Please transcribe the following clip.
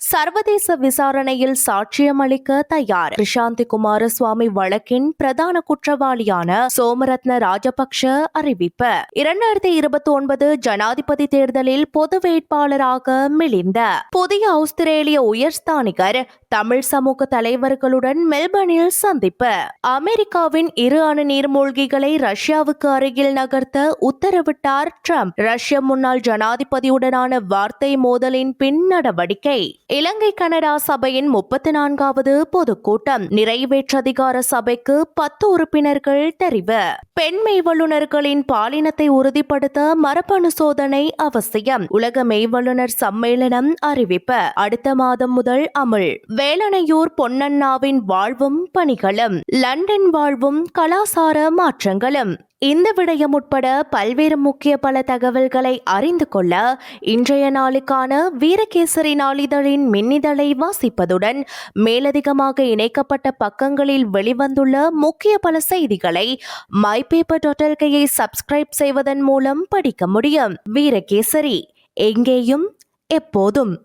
சர்வதேச விசாரணையில் சாட்சியம் அளிக்க தயார். கிருஷாந்தி குமாரசுவாமி வழக்கின் பிரதான குற்றவாளியான சோமரத்ன ராஜபக்ஷ அறிவிப்பு. 2029 ஜனாதிபதி தேர்தலில் பொது வேட்பாளராக மிளிந்த புதிய ஆஸ்திரேலிய உயர்ஸ்தானிகர் தமிழ் சமூக தலைவர்களுடன் மெல்பர்னில் சந்திப்பு. அமெரிக்காவின் 2 அணு நீர்மூழ்கிகளை ரஷ்யாவுக்கு அருகில் நகர்த்த உத்தரவிட்டார் டிரம்ப். ரஷ்ய முன்னாள் ஜனாதிபதியுடனான வார்த்தை மோதலின் பின் நடவடிக்கை. இலங்கை கனடா சபையின் 34வது பொதுக்கூட்டம். நிறைவேற்றதிகார சபைக்கு 10 உறுப்பினர்கள் தெரிவு. பெண் மெய்வல்லுநர்களின் பாலினத்தை உறுதிப்படுத்த மரபணு சோதனை அவசியம். உலக மெய்வல்லுநர் சம்மேளனம் அறிவிப்பு. அடுத்த மாதம் முதல் அமுல். வேலணையூர் பொன்னண்ணாவின் வாழ்வும் பணிகளும், லண்டன் வாழ்வும் கலாசார மாற்றங்களும். இந்த விடயம் உட்பட பல்வேறு முக்கிய பல தகவல்களை அறிந்து கொள்ள இன்றைய நாளுக்கான வீரகேசரி நாளிதழின் மின்னிதழை வாசிப்பதுடன் மேலதிகமாக இணைக்கப்பட்ட பக்கங்களில் வெளிவந்துள்ள முக்கிய பல செய்திகளை mypaper.lkயை சப்ஸ்கிரைப் செய்வதன் மூலம் படிக்க முடியும். வீரகேசரி, எங்கேயும் எப்போதும்.